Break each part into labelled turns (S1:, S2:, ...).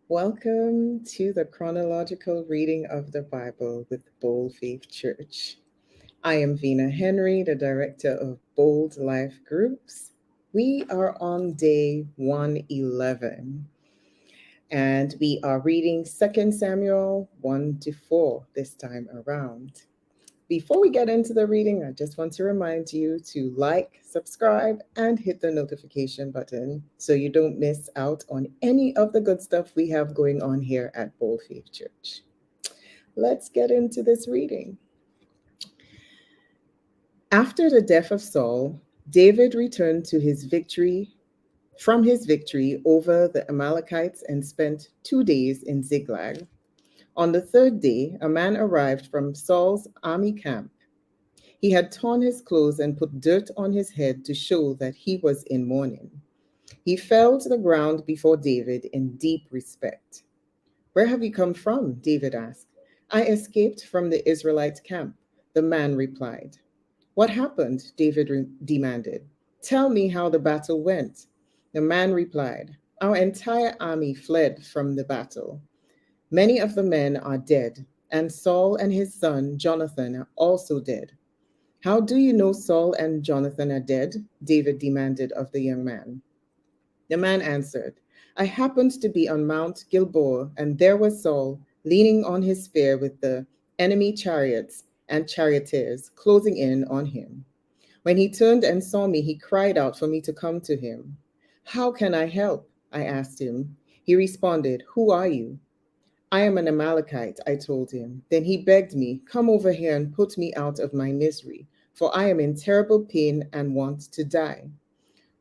S1: Welcome to the chronological reading of the Bible with Bold Faith Church. I am Vina Henry, the director of Bold Life Groups. We are on day 111 and we are reading 2 Samuel 1 to 4 this time around. Before we get into the reading, I just want to remind you to like, subscribe, and hit the notification button so you don't miss out on any of the good stuff we have going on here at Bold Faith Church. Let's get into this reading. After the death of Saul, David returned to his victory from his victory over the Amalekites and spent 2 days in Ziklag. On the third day, a man arrived from Saul's army camp. He had torn his clothes and put dirt on his head to show that he was in mourning. He fell to the ground before David in deep respect. "Where have you come from?" David asked. "I escaped from the Israelite camp," the man replied. "What happened?" David demanded. "Tell me how the battle went." The man replied, "Our entire army fled from the battle. Many of the men are dead, and Saul and his son Jonathan are also dead." "How do you know Saul and Jonathan are dead?" David demanded of the young man. The man answered, "I happened to be on Mount Gilboa, and there was Saul leaning on his spear with the enemy chariots and charioteers closing in on him. When he turned and saw me, he cried out for me to come to him. 'How can I help?' I asked him. He responded, 'Who are you?' 'I am an Amalekite,' I told him. Then he begged me, 'Come over here and put me out of my misery, for I am in terrible pain and want to die.'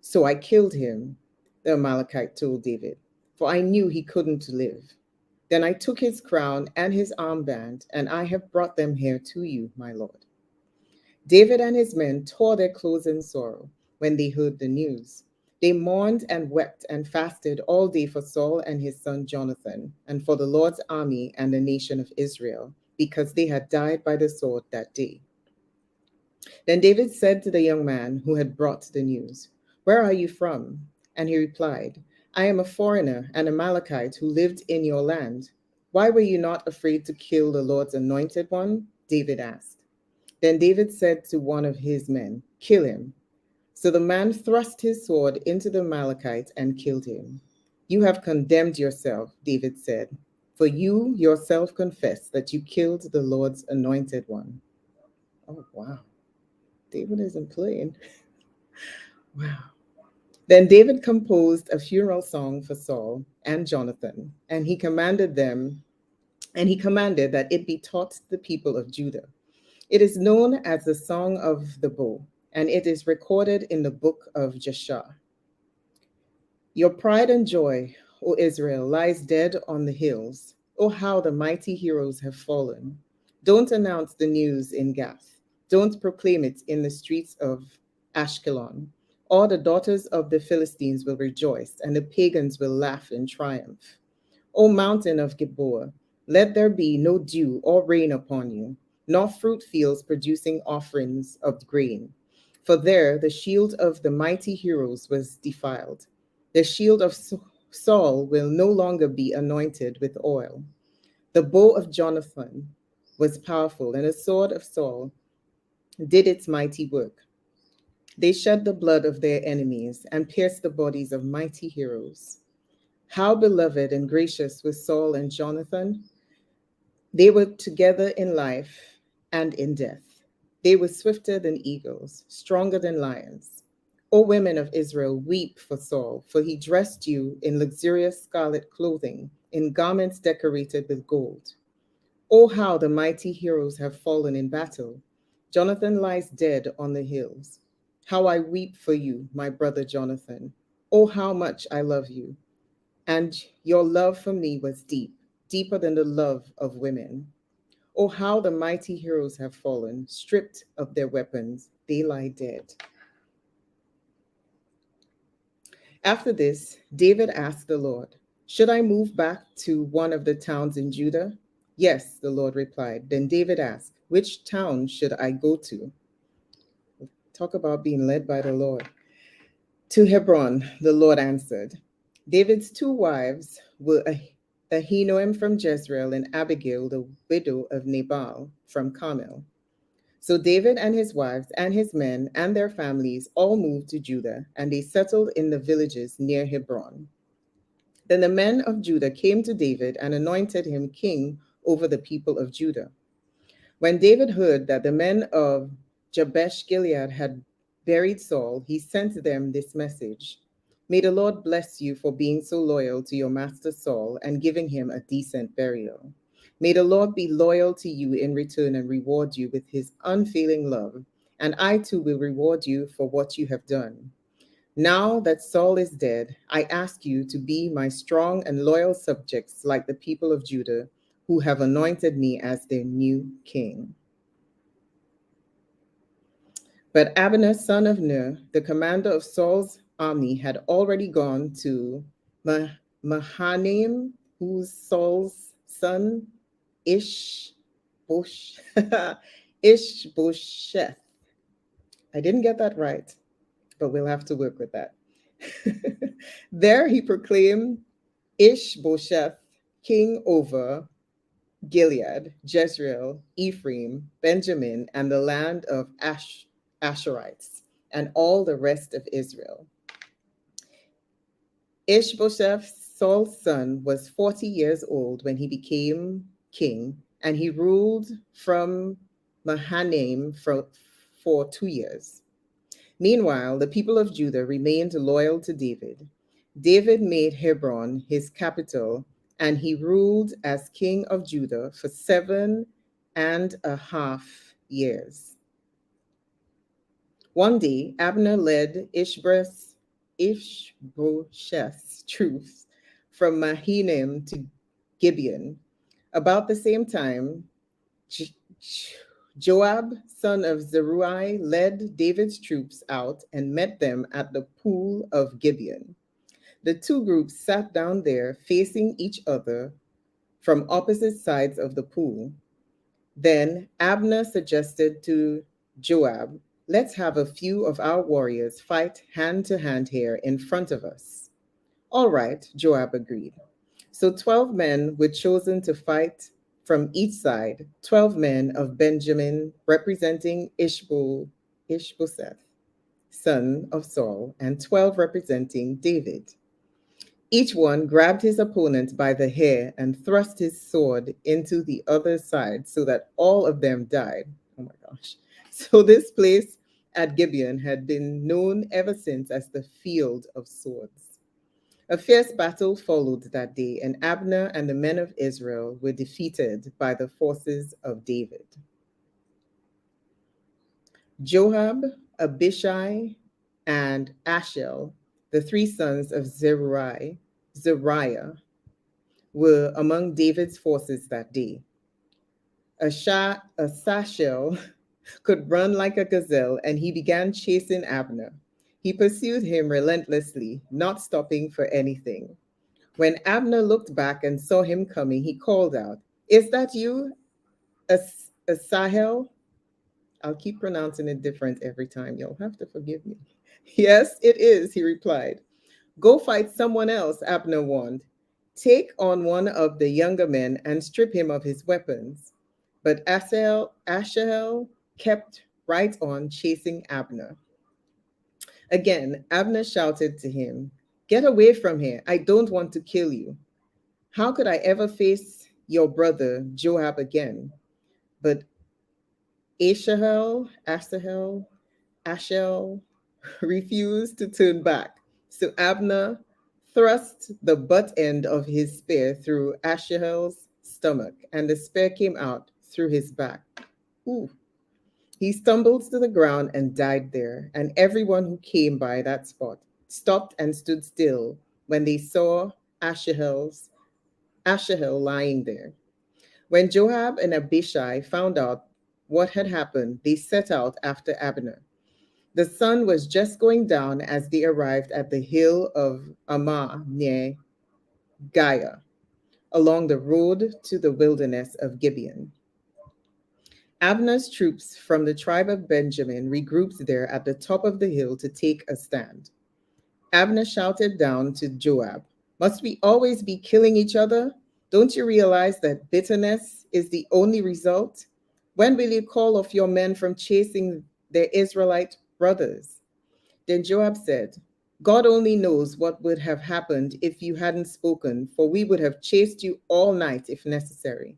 S1: So I killed him," the Amalekite told David, "for I knew he couldn't live. Then I took his crown and his armband, and I have brought them here to you, my lord." David and his men tore their clothes in sorrow when they heard the news. They mourned and wept and fasted all day for Saul and his son Jonathan, and for the Lord's army and the nation of Israel, because they had died by the sword that day. Then David said to the young man who had brought the news, "Where are you from?" And he replied, "I am a foreigner, an Amalekite who lived in your land. Why were you not afraid to kill the Lord's anointed one?" David asked. Then David said to one of his men, "Kill him." So the man thrust his sword into the Amalekite and killed him. "You have condemned yourself," David said, "for you yourself confessed that you killed the Lord's anointed one." Oh, wow. David isn't playing. Wow. Then David composed a funeral song for Saul and Jonathan, and he commanded that it be taught the people of Judah. It is known as the Song of the Bow, and it is recorded in the book of Jasher. "Your pride and joy, O Israel, lies dead on the hills. Oh, how the mighty heroes have fallen. Don't announce the news in Gath. Don't proclaim it in the streets of Ashkelon. All the daughters of the Philistines will rejoice, and the pagans will laugh in triumph. O mountain of Gilboa, let there be no dew or rain upon you, nor fruit fields producing offerings of grain. For there the shield of the mighty heroes was defiled. The shield of Saul will no longer be anointed with oil. The bow of Jonathan was powerful, and the sword of Saul did its mighty work. They shed the blood of their enemies and pierced the bodies of mighty heroes. How beloved and gracious were Saul and Jonathan! They were together in life and in death. They were swifter than eagles, stronger than lions. O women of Israel, weep for Saul, for he dressed you in luxurious scarlet clothing, in garments decorated with gold. Oh, how the mighty heroes have fallen in battle. Jonathan lies dead on the hills. How I weep for you, my brother Jonathan. Oh, how much I love you. And your love for me was deep, deeper than the love of women. Oh, how the mighty heroes have fallen, stripped of their weapons, they lie dead. After this, David asked the Lord, "Should I move back to one of the towns in Judah?" "Yes," the Lord replied. Then David asked, "Which town should I go to?" Talk about being led by the Lord. "To Hebron," the Lord answered. David's two wives were Ahinoam from Jezreel, and Abigail, the widow of Nabal from Carmel. So David and his wives and his men and their families all moved to Judah, and they settled in the villages near Hebron. Then the men of Judah came to David and anointed him king over the people of Judah. When David heard that the men of Jabesh Gilead had buried Saul, he sent them this message: May the Lord bless you for being so loyal to your master Saul and giving him a decent burial. May the Lord be loyal to you in return and reward you with his unfailing love, and I too will reward you for what you have done. Now that Saul is dead, I ask you to be my strong and loyal subjects like the people of Judah, who have anointed me as their new king. But Abner, son of Ner, the commander of Saul's army, had already gone to Mahanaim, who's Saul's son, Ishbosheth. I didn't get that right, but we'll have to work with that. There he proclaimed Ishbosheth king over Gilead, Jezreel, Ephraim, Benjamin, and the land of Asherites, and all the rest of Israel. Ishbosheth, Saul's son, was 40 years old when he became king, and he ruled from Mahanaim for 2 years. Meanwhile, the people of Judah remained loyal to David. David made Hebron his capital, and he ruled as king of Judah for 7.5 years. One day, Abner led Ishbosheth's troops from Mahanaim to Gibeon. About the same time, Joab, son of Zeruiah, led David's troops out and met them at the pool of Gibeon. The two groups sat down there, facing each other from opposite sides of the pool. Then Abner suggested to Joab, let's have a few of our warriors fight hand to hand here in front of us. All right, Joab agreed. So 12 men were chosen to fight from each side, 12 men of Benjamin representing Ishbosheth, son of Saul, and 12 representing David. Each one grabbed his opponent by the hair and thrust his sword into the other side so that all of them died. Oh my gosh. So this place at Gibeon had been known ever since as the Field of Swords. A fierce battle followed that day, and Abner and the men of Israel were defeated by the forces of David. Joab, Abishai, and Ashel, the three sons of Zeruiah, were among David's forces that day. Asahel could run like a gazelle, and he began chasing Abner. He pursued him relentlessly, not stopping for anything. When Abner looked back and saw him coming, he called out, "Is that you, Asahel?" I'll keep pronouncing it different every time. You'll have to forgive me. "Yes, it is," he replied. "Go fight someone else," Abner warned. "Take on one of the younger men and strip him of his weapons." But Asahel kept right on chasing Abner. Again, Abner shouted to him, "Get away from here. I don't want to kill you. How could I ever face your brother Joab again?" But Ashel refused to turn back. So Abner thrust the butt end of his spear through Ashel's stomach, and the spear came out through his back. Ooh. He stumbled to the ground and died there, and everyone who came by that spot stopped and stood still when they saw Ashel lying there. When Joab and Abishai found out what had happened, they set out after Abner. The sun was just going down as they arrived at the hill of Ammah near Giah, along the road to the wilderness of Gibeon. Abner's troops from the tribe of Benjamin regrouped there at the top of the hill to take a stand. Abner shouted down to Joab, "Must we always be killing each other? Don't you realize that bitterness is the only result? When will you call off your men from chasing their Israelite brothers? Then Joab said, God only knows what would have happened if you hadn't spoken, for we would have chased you all night if necessary.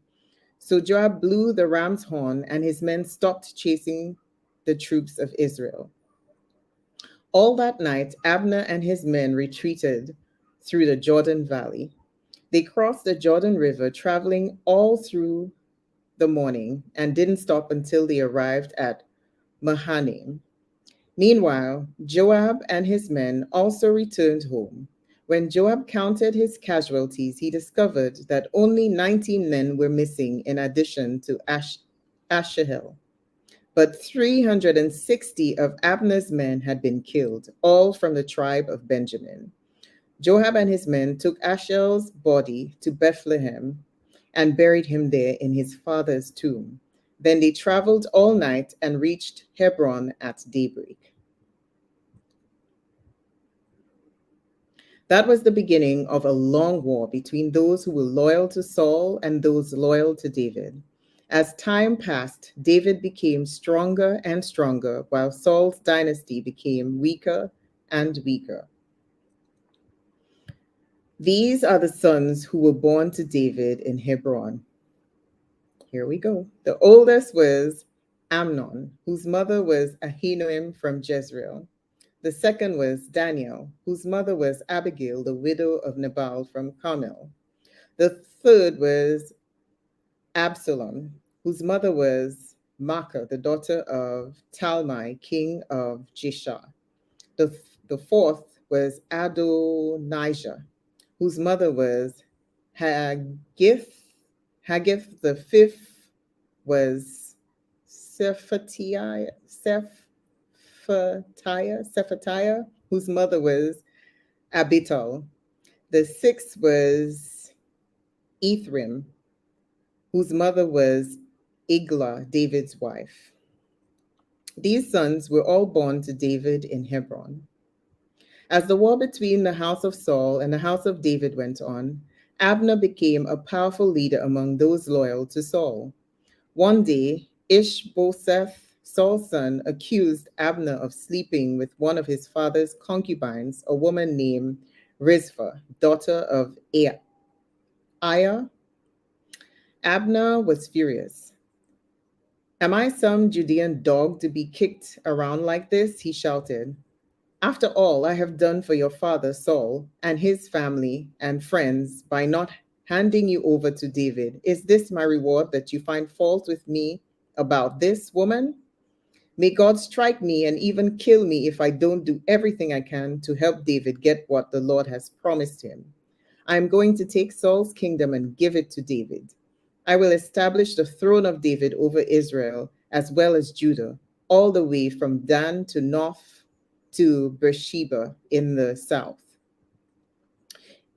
S1: So Joab blew the ram's horn, and his men stopped chasing the troops of Israel. All that night, Abner and his men retreated through the Jordan Valley. They crossed the Jordan River, traveling all through the morning, and didn't stop until they arrived at Mahanaim. Meanwhile, Joab and his men also returned home. When Joab counted his casualties, he discovered that only 19 men were missing in addition to Asahel. But 360 of Abner's men had been killed, all from the tribe of Benjamin. Joab and his men took Asahel's body to Bethlehem and buried him there in his father's tomb. Then they traveled all night and reached Hebron at daybreak. That was the beginning of a long war between those who were loyal to Saul and those loyal to David. As time passed, David became stronger and stronger, while Saul's dynasty became weaker and weaker. These are the sons who were born to David in Hebron. Here we go. The oldest was Amnon, whose mother was Ahinoam from Jezreel. The second was Daniel, whose mother was Abigail, the widow of Nabal from Carmel. The third was Absalom, whose mother was Maacah, the daughter of Talmai, king of Jeshurun. The fourth was Adonijah, whose mother was Haggith. Haggith. The fifth was Shephatiah, whose mother was Abital. The sixth was Ithrim, whose mother was Eglah, David's wife. These sons were all born to David in Hebron. As the war between the house of Saul and the house of David went on, Abner became a powerful leader among those loyal to Saul. One day, Ishbosheth, Saul's son, accused Abner of sleeping with one of his father's concubines, a woman named Rizpah, daughter of Aiah. Abner was furious. Am I some Judean dog to be kicked around like this? He shouted. After all I have done for your father Saul and his family and friends by not handing you over to David, is this my reward that you find fault with me about this woman? May God strike me and even kill me if I don't do everything I can to help David get what the Lord has promised him. I am going to take Saul's kingdom and give it to David. I will establish the throne of David over Israel as well as Judah, all the way from Dan to north to Beersheba in the south.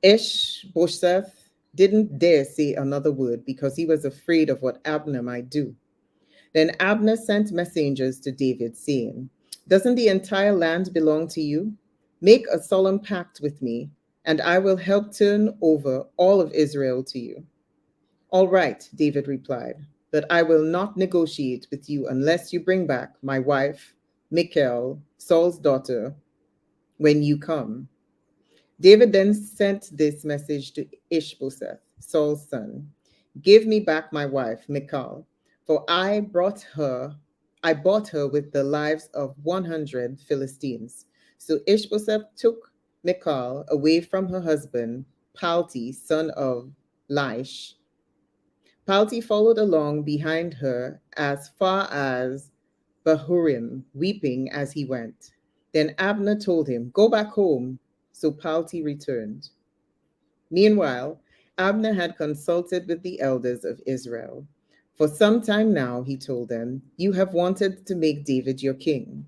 S1: Ishbosheth didn't dare say another word because he was afraid of what Abner might do. Then Abner sent messengers to David, saying, Doesn't the entire land belong to you? Make a solemn pact with me, and I will help turn over all of Israel to you. All right, David replied, but I will not negotiate with you unless you bring back my wife, Michal, Saul's daughter, when you come. David then sent this message to Ishbosheth, Saul's son. Give me back my wife, Michal, for I bought her with the lives of 100 Philistines. So Ishbosheth took Michal away from her husband, Palti, son of Laish. Palti followed along behind her as far as Bahurim, weeping as he went. Then Abner told him, Go back home. So Palti returned. Meanwhile, Abner had consulted with the elders of Israel. For some time now, he told them, you have wanted to make David your king.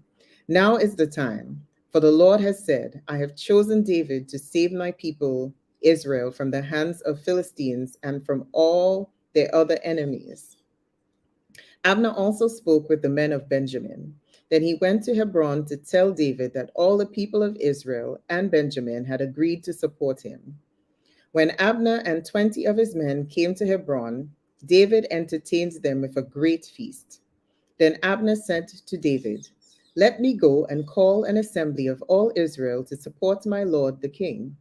S1: Now is the time, for the Lord has said, I have chosen David to save my people Israel from the hands of Philistines and from all their other enemies. Abner also spoke with the men of Benjamin. Then he went to Hebron to tell David that all the people of Israel and Benjamin had agreed to support him. When Abner and 20 of his men came to Hebron, David entertained them with a great feast. Then Abner said to David, "Let me go and call an assembly of all Israel to support my lord the king.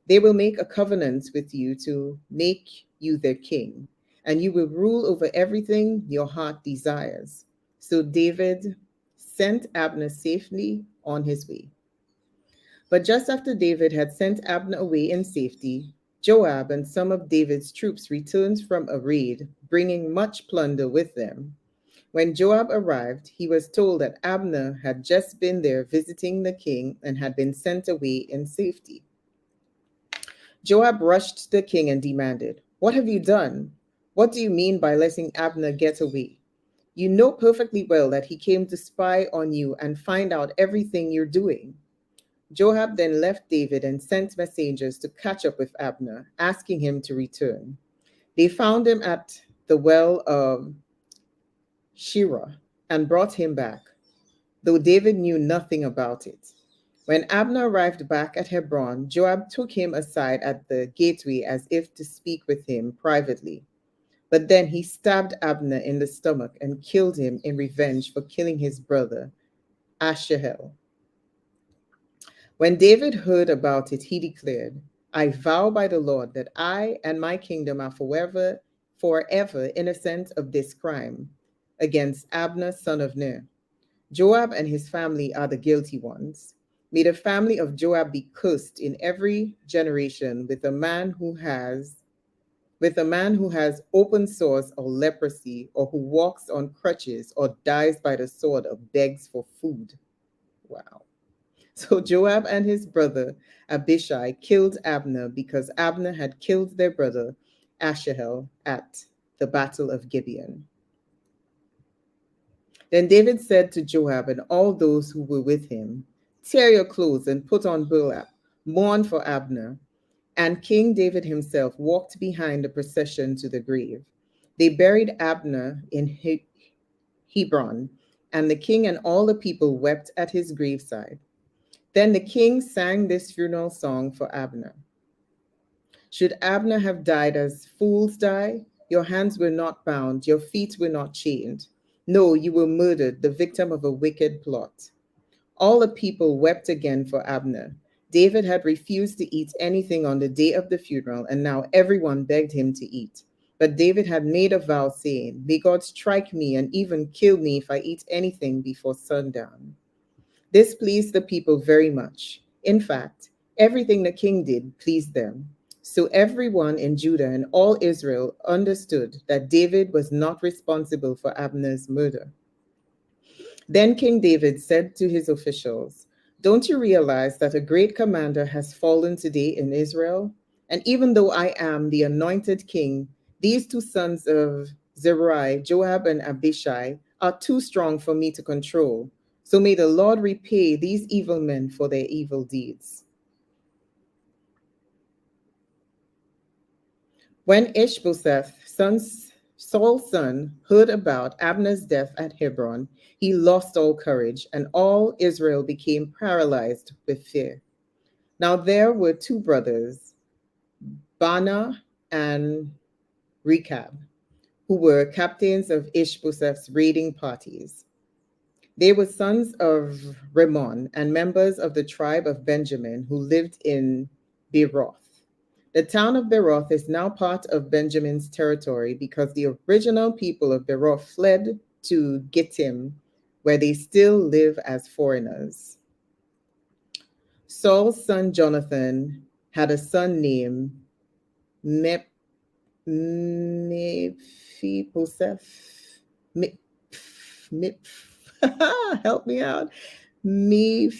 S1: They will make a covenant with you to make you their king, and you will rule over everything your heart desires." So David sent Abner safely on his way. But just after David had sent Abner away in safety, Joab and some of David's troops returned from a raid, bringing much plunder with them. When Joab arrived, he was told that Abner had just been there visiting the king and had been sent away in safety. Joab rushed to the king and demanded, "What have you done? What do you mean by letting Abner get away? You know perfectly well that he came to spy on you and find out everything you're doing." Joab then left David and sent messengers to catch up with Abner, asking him to return. They found him at the well of Shirah and brought him back, though David knew nothing about it. When Abner arrived back at Hebron, Joab took him aside at the gateway as if to speak with him privately. But then he stabbed Abner in the stomach and killed him in revenge for killing his brother, Asahel. When David heard about it, he declared, "I vow by the Lord that I and my kingdom are forever innocent of this crime against Abner, son of Ner. Joab and his family are the guilty ones. May the family of Joab be cursed in every generation with a man who has open sores or leprosy, or who walks on crutches, or dies by the sword, or begs for food." Wow. So Joab and his brother Abishai killed Abner because Abner had killed their brother Asahel at the battle of Gibeon. Then David said to Joab and all those who were with him, "Tear your clothes and put on burlap, mourn for Abner." And King David himself walked behind the procession to the grave. They buried Abner in Hebron, and the king and all the people wept at his graveside. Then the king sang this funeral song for Abner. "Should Abner have died as fools die? Your hands were not bound, your feet were not chained. No, you were murdered, the victim of a wicked plot." All the people wept again for Abner. David had refused to eat anything on the day of the funeral, and now everyone begged him to eat. But David had made a vow, saying, "May God strike me and even kill me if I eat anything before sundown." This pleased the people very much. In fact, everything the king did pleased them. So everyone in Judah and all Israel understood that David was not responsible for Abner's murder. Then King David said to his officials, "Don't you realize that a great commander has fallen today in Israel? And even though I am the anointed king, these two sons of Zeruiah, Joab and Abishai, are too strong for me to control. So may the Lord repay these evil men for their evil deeds." When Ishbosheth, Saul's son, heard about Abner's death at Hebron, he lost all courage, and all Israel became paralyzed with fear. Now there were two brothers, Bana and Rechab, who were captains of Ishbosheth's raiding parties. They were sons of Rimmon and members of the tribe of Benjamin who lived in Beeroth. The town of Beeroth is now part of Benjamin's territory because the original people of Beeroth fled to Gittim, where they still live as foreigners. Saul's son Jonathan had a son named Mephibosheth. Help me out. Mephibosheth,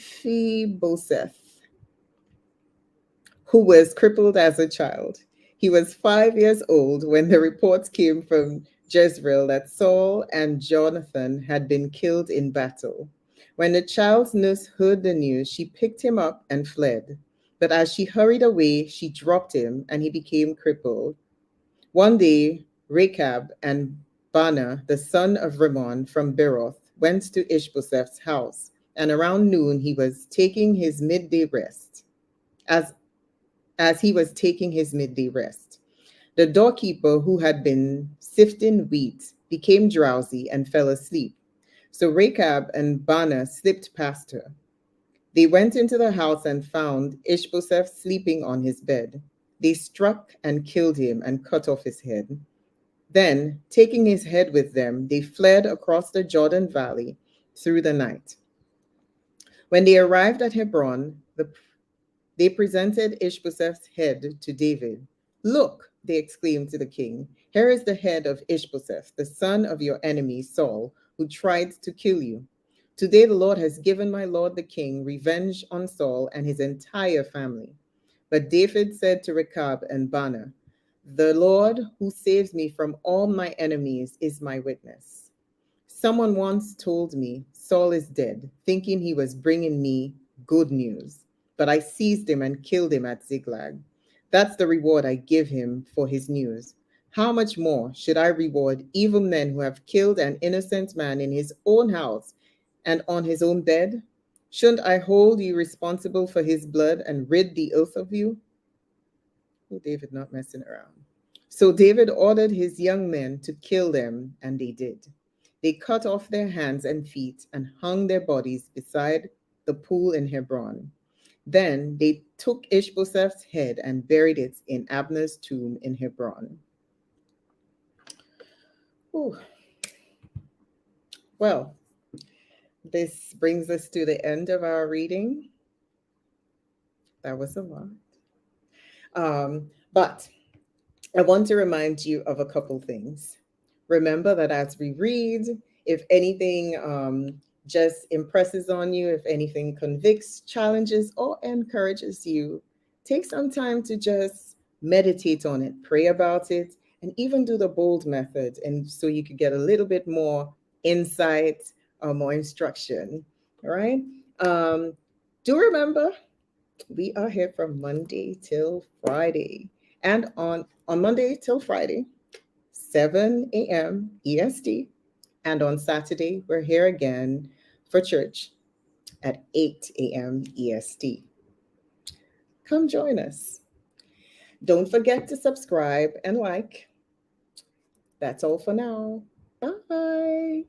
S1: who was crippled as a child. He was 5 years old when the reports came from Jezreel that Saul and Jonathan had been killed in battle. When the child's nurse heard the news, she picked him up and fled. But as she hurried away, she dropped him and he became crippled. One day, Rechab and Bana, the son of Rimmon from Beeroth, went to Ishbosheth's house, and around noon he was taking his midday rest. As as he was taking his midday rest. The doorkeeper, who had been sifting wheat, became drowsy and fell asleep. So Rechab and Baanah slipped past her. They went into the house and found Ishbosheth sleeping on his bed. They struck and killed him and cut off his head. Then, taking his head with them, they fled across the Jordan Valley through the night. When they arrived at Hebron, they presented Ishbosheth's head to David. Look, they exclaimed to the king, here is the head of Ishbosheth, the son of your enemy Saul, who tried to kill you. Today the Lord has given my lord the king revenge on Saul and his entire family. But David said to Rechab and Baanah, the Lord who saves me from all my enemies is my witness. Someone once told me Saul is dead, thinking he was bringing me good news. But I seized him and killed him at Ziklag. That's the reward I give him for his news. How much more should I reward evil men who have killed an innocent man in his own house and on his own bed? Shouldn't I hold you responsible for his blood and rid the earth of you? Oh, David not messing around. So David ordered his young men to kill them, and they did. They cut off their hands and feet and hung their bodies beside the pool in Hebron. Then they took Ishbosheth's head and buried it in Abner's tomb in Hebron. Ooh. Well, this brings us to the end of our reading. That was a lot. But I want to remind you of a couple things. Remember that as we read, if anything just impresses on you, if anything convicts, challenges, or encourages you, take some time to just meditate on it, pray about it, and even do the bold method. And so you could get a little bit more insight or more instruction. All right. Do remember, we are here from Monday till Friday. And on Monday till Friday, 7 a.m. EST. And on Saturday, we're here again for church at 8 a.m. EST. Come join us. Don't forget to subscribe and like. That's all for now. Bye.